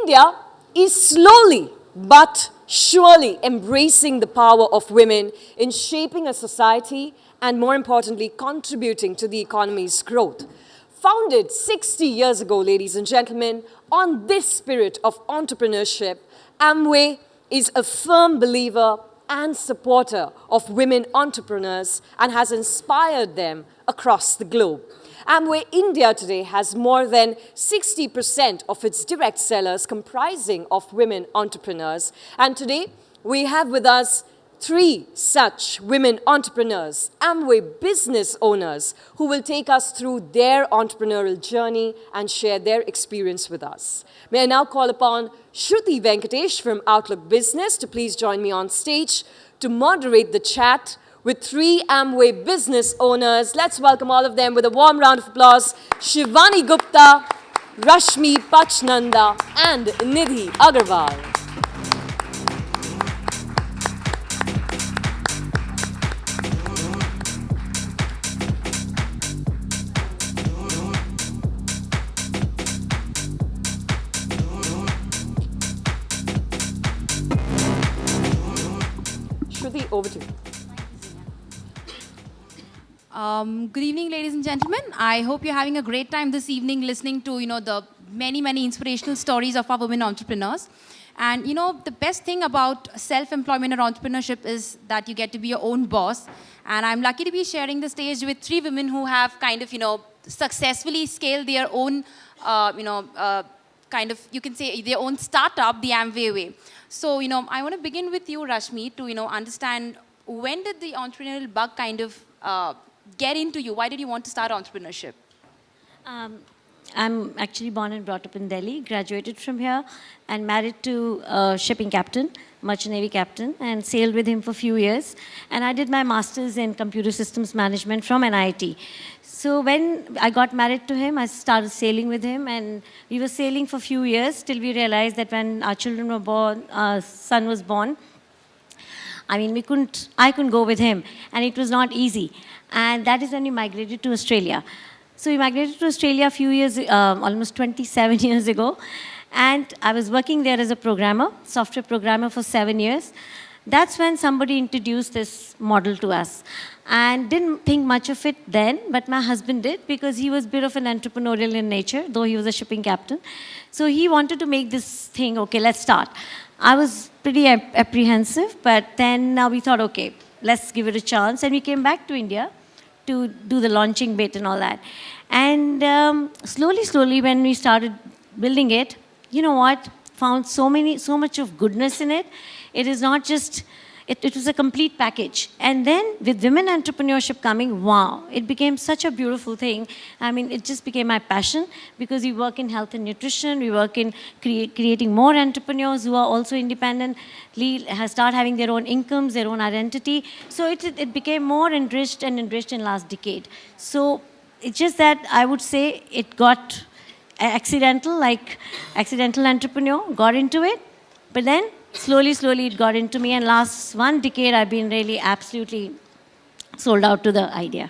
India is slowly but surely embracing the power of women in shaping a society and, more importantly, contributing to the economy's growth. Founded 60 years ago, ladies and gentlemen, on this spirit of entrepreneurship, Amway is a firm believer and supporter of women entrepreneurs and has inspired them across the globe. Amway India today has more than 60% of its direct sellers comprising of women entrepreneurs. And today, we have with us three such women entrepreneurs, Amway business owners, who will take us through their entrepreneurial journey and share their experience with us. May I now call upon Shruti Venkatesh from Outlook Business to please join me on stage to moderate the chat with three Amway business owners. Let's welcome all of them with a warm round of applause. Shivani Gupta, Rashmi Pachnanda, and Nidhi Agarwal. Shruti, over to you. Good evening, ladies and gentlemen. I hope you're having a great time this evening listening to, the many inspirational stories of our women entrepreneurs. And, the best thing about self-employment or entrepreneurship is that you get to be your own boss. And I'm lucky to be sharing the stage with three women who have kind of, successfully scaled their own, you can say their own startup, the Amway way. So, I want to begin with you, Rashmi, to, understand when did the entrepreneurial bug kind of get into you? Why did you want to start entrepreneurship? I'm actually born and brought up in Delhi, graduated from here, and married to a shipping captain, merchant navy captain, and sailed with him for a few years. And I did my master's in computer systems management from NIT. So when I got married to him, I started sailing with him, and we were sailing for a few years till we realized that when our children were born, our son was born, I couldn't go with him, and it was not easy. And that is when we migrated to Australia. So we migrated to Australia a few years, almost 27 years ago. And I was working there as a programmer, software programmer for 7 years. That's when somebody introduced this model to us. And didn't think much of it then, but my husband did because he was a bit of an entrepreneurial in nature, though he was a shipping captain. So he wanted to make this thing, okay, let's start. I was pretty apprehensive, but then we thought, okay, let's give it a chance. And we came back to India to do the launching bit and all that. And slowly, when we started building it, you know what? Found so much of goodness in it. It is not just, it was a complete package. And then with women entrepreneurship coming, wow, it became such a beautiful thing. It just became my passion because we work in health and nutrition. We work in creating more entrepreneurs who are also independently, start having their own incomes, their own identity. So it became more enriched in last decade. So it's just that I would say it got accidental, like accidental entrepreneur, got into it. But then slowly it got into me, and last 1 decade I've been really absolutely sold out to the idea.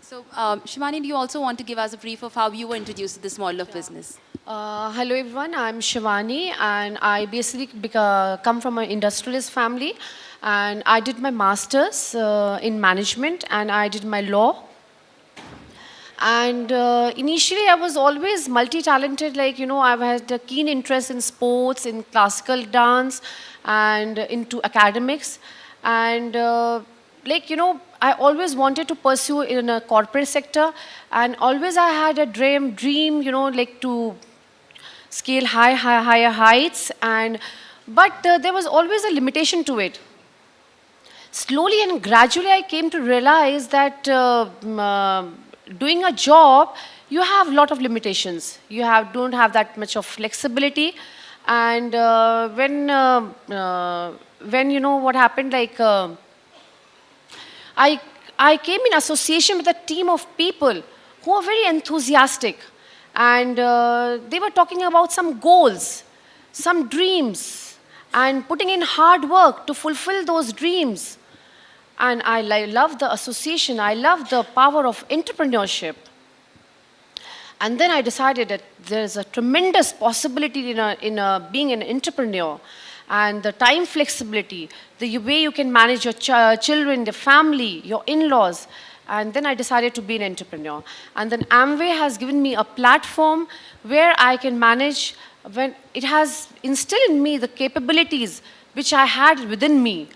So, Shivani, do you also want to give us a brief of how you were introduced to this model of business? Hello everyone, I'm Shivani, and I basically come from an industrialist family, and I did my master's in management, and I did my law. And initially I was always multi-talented, I've had a keen interest in sports, in classical dance, and into academics. And I always wanted to pursue in a corporate sector, and always I had a dream, to scale higher heights. But there was always a limitation to it. Slowly and gradually I came to realize that doing a job, you have a lot of limitations. You don't have that much of flexibility. And when what happened, I came in association with a team of people who are very enthusiastic. And they were talking about some goals, some dreams, and putting in hard work to fulfill those dreams. And I love the association. I love the power of entrepreneurship. And then I decided that there's a tremendous possibility in being an entrepreneur. And the time flexibility, the way you can manage your children, the family, your in-laws. And then I decided to be an entrepreneur. And then Amway has given me a platform where I can manage, when it has instilled in me the capabilities which I had within me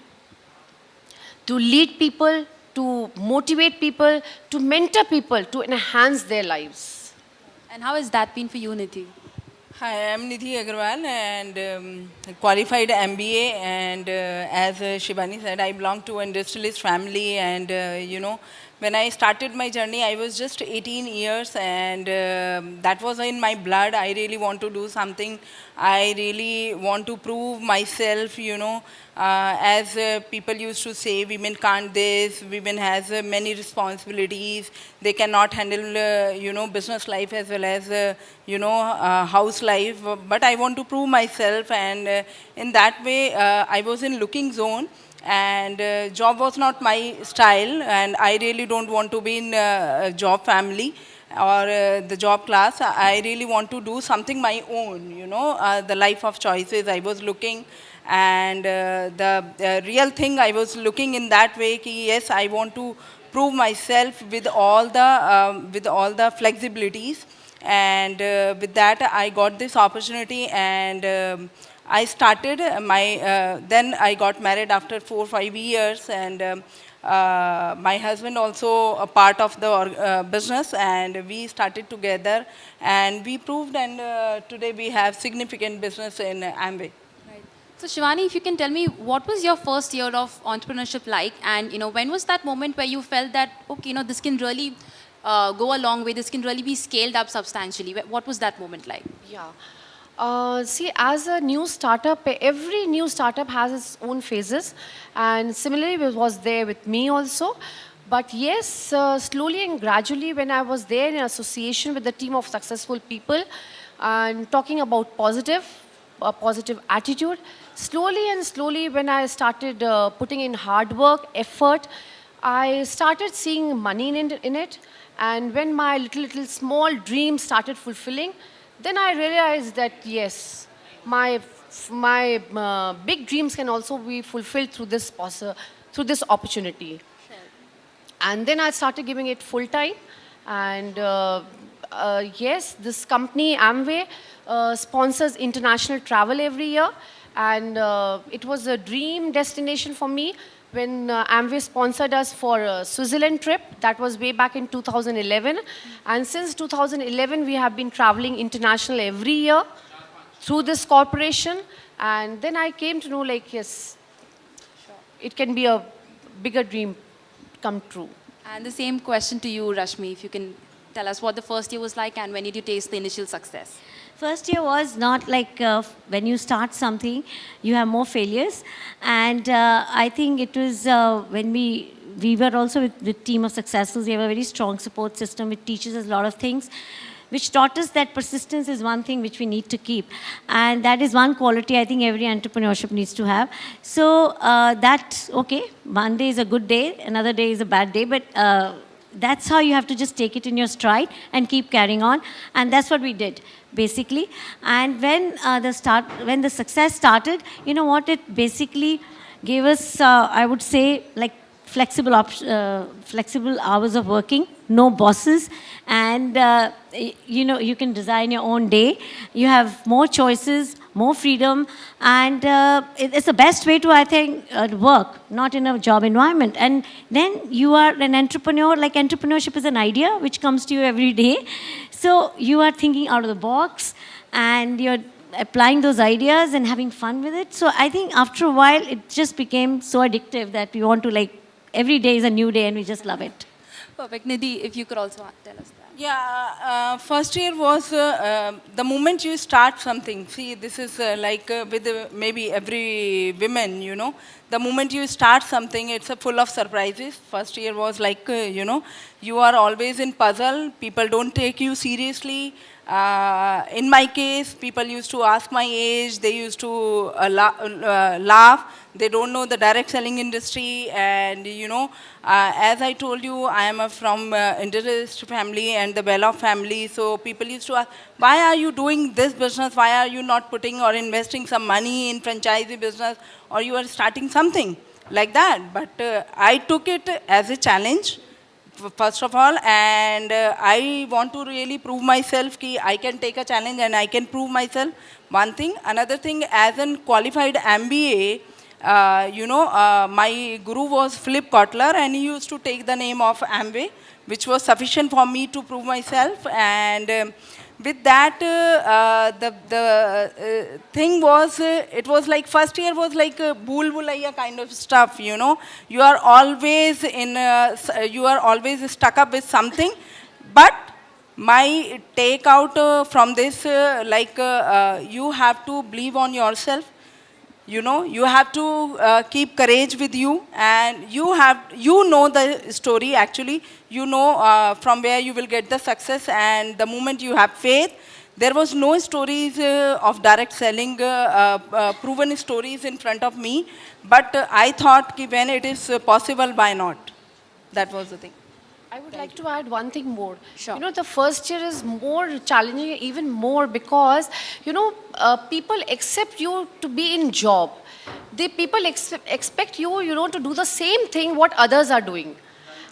to lead people, to motivate people, to mentor people, to enhance their lives. And how has that been for you, Nidhi? Hi, I'm Nidhi Agarwal and qualified MBA, and as Shivani said, I belong to an industrialist family, and when I started my journey I was just 18 years, and that was in my blood. I really want to do something. I really want to prove myself, as people used to say, women can't this, women has many responsibilities, they cannot handle business life as well as house life, but I want to prove myself, and in that way I was in looking zone, and job was not my style, and I really don't want to be in a job family or the job class. I really want to do something my own, the life of choices I was looking, and the real thing I was looking in that way ki yes, I want to prove myself with all the flexibilities, and with that I got this opportunity, and I started then I got married after 4 or 5 years, and my husband also a part of the business, and we started together and we proved, and today we have significant business in Amway. Right. So Shivani, if you can tell me, what was your first year of entrepreneurship like, and when was that moment where you felt that, okay, this can really go a long way, this can really be scaled up substantially? What was that moment like? Yeah. See, as a new startup, every new startup has its own phases, and similarly it was there with me also. But yes, slowly and gradually, when I was there in association with a team of successful people and talking about a positive attitude, slowly and slowly, when I started putting in hard work, effort, I started seeing money in it. And when my little small dreams started fulfilling, then I realized that yes, my big dreams can also be fulfilled through through this opportunity. And then I started giving it full time. And yes, this company Amway sponsors international travel every year, and it was a dream destination for me when Amway sponsored us for a Switzerland trip. That was way back in 2011. And since 2011, we have been traveling international every year through this corporation. And then I came to know, like, yes, it can be a bigger dream come true. And the same question to you, Rashmi, if you can tell us what the first year was like and when did you taste the initial success? First year was not like when you start something, you have more failures. And I think it was when we were also with team of successfuls. We have a very strong support system which teaches us a lot of things, which taught us that persistence is one thing which we need to keep. And that is one quality I think every entrepreneurship needs to have. So that's okay. One day is a good day, another day is a bad day, but that's how you have to just take it in your stride and keep carrying on. And that's what we did, basically. And when the success started, you know what, it basically gave us, I would say, like flexible hours of working, no bosses, and you can design your own day. You have more choices, more freedom, and it's the best way to, I think, work, not in a job environment. And then you are an entrepreneur. Like, entrepreneurship is an idea which comes to you every day. So you are thinking out of the box, and you're applying those ideas and having fun with it. So I think after a while, it just became so addictive that we want to, like, every day is a new day and we just love it. Perfect. Nidhi, if you could also tell us that. Yeah, first year was the moment you start something. See, this is with maybe every women, the moment you start something, it's full of surprises. First year was like, you are always in puzzle. People don't take you seriously. In my case, people used to ask my age, they used to laugh, they don't know the direct selling industry, and as I told you, I am from industrialist family and the Belloff family, so people used to ask, why are you doing this business, why are you not putting or investing some money in franchisee business, or you are starting something like that. But I took it as a challenge, first of all, and I want to really prove myself that I can take a challenge and I can prove myself. One thing. Another thing, as a qualified MBA, my guru was Philip Kotler, and he used to take the name of Amway, which was sufficient for me to prove myself. And with that, the thing was, it was like first year was like bhool bhulaiya kind of stuff, You are always you are always stuck up with something. But my take out from this, you have to believe on yourself. You have to keep courage with you, and you know the story actually. You know from where you will get the success, and the moment you have faith. There was no stories of direct selling, proven stories in front of me, but I thought ki when it is possible, why not? That was the thing. I would like to add one thing more. Sure. The first year is more challenging, even more, because, people accept you to be in job. People expect you, to do the same thing what others are doing.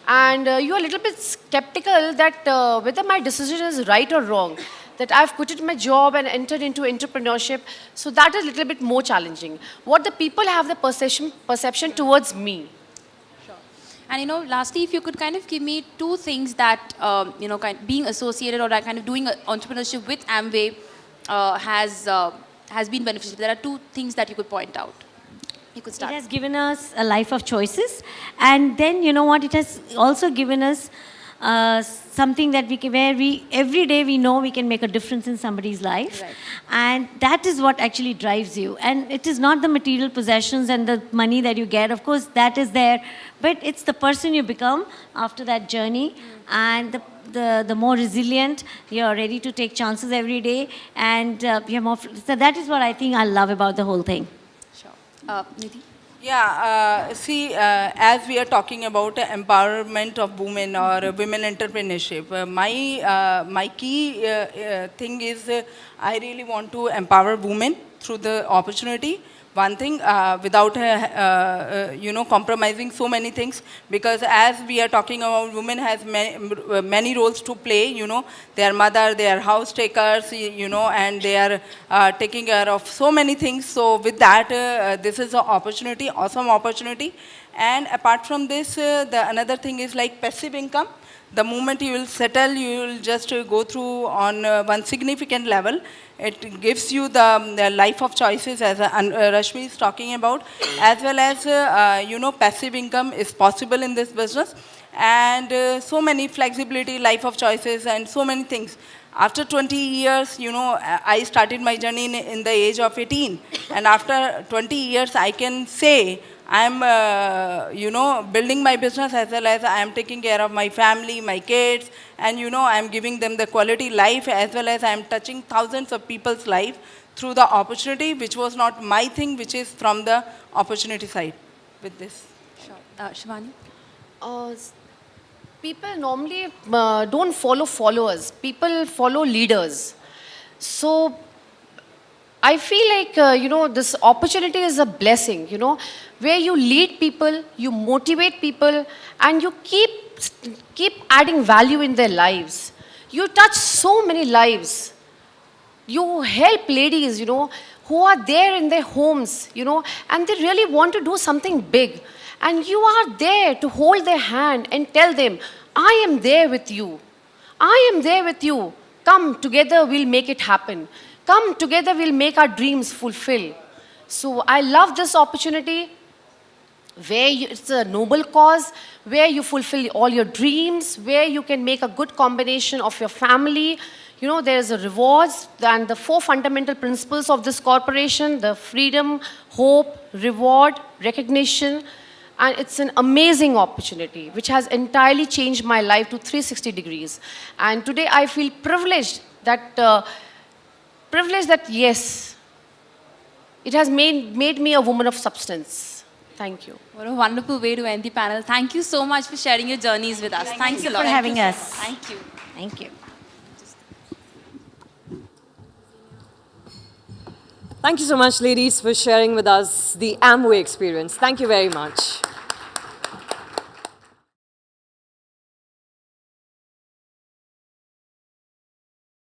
And you are a little bit skeptical that whether my decision is right or wrong, that I've quitted my job and entered into entrepreneurship. So that is a little bit more challenging. What the people have the perception towards me. And lastly, if you could kind of give me two things that being associated or kind of doing entrepreneurship with Amway has been beneficial. There are two things that you could point out. You could start. It has given us a life of choices, and then you know what? It has also given us something that every day we know we can make a difference in somebody's life, Right. and that is what actually drives you. And it is not the material possessions and the money that you get. Of course, that is there, but it's the person you become after that journey, and the more resilient you're, ready to take chances every day, and you're more. So that is what I think I love about the whole thing. Sure. Nidhi? Yeah, as we are talking about empowerment of women or women entrepreneurship, my key thing is I really want to empower women through the opportunity. One thing, without compromising so many things, because as we are talking about, women has many roles to play. They are mother, they are house takers, and they are taking care of so many things. So with that, this is an opportunity, awesome opportunity. And apart from this, the another thing is like passive income. The moment you will settle, you will just go through on one significant level. It gives you the life of choices, as Rashmi is talking about, as well as, passive income is possible in this business. And so many flexibility, life of choices, and so many things. After 20 years, I started my journey in the age of 18. And after 20 years, I can say, I am, building my business as well as I am taking care of my family, my kids, and, I am giving them the quality life as well as I am touching thousands of people's life through the opportunity, which was not my thing, which is from the opportunity side with this. Sure. Shivani? People normally don't follow followers. People follow leaders. So I feel like, this opportunity is a blessing, where you lead people, you motivate people, and you keep adding value in their lives. You touch so many lives. You help ladies, who are there in their homes, and they really want to do something big. And you are there to hold their hand and tell them, I am there with you. I am there with you. Come together, we'll make it happen. Come together, we'll make our dreams fulfill. So I love this opportunity where it's a noble cause, where you fulfill all your dreams, where you can make a good combination of your family. There's a rewards and the 4 fundamental principles of this corporation, the freedom, hope, reward, recognition. And it's an amazing opportunity which has entirely changed my life to 360 degrees. And today I feel privileged that privilege that yes, it has made me a woman of substance. Thank you. What a wonderful way to end the panel. Thank you so much for sharing your journeys with us. Thanks a lot. for having us. Thank you. Thank you. Thank you so much, ladies, for sharing with us the Amway experience. Thank you very much.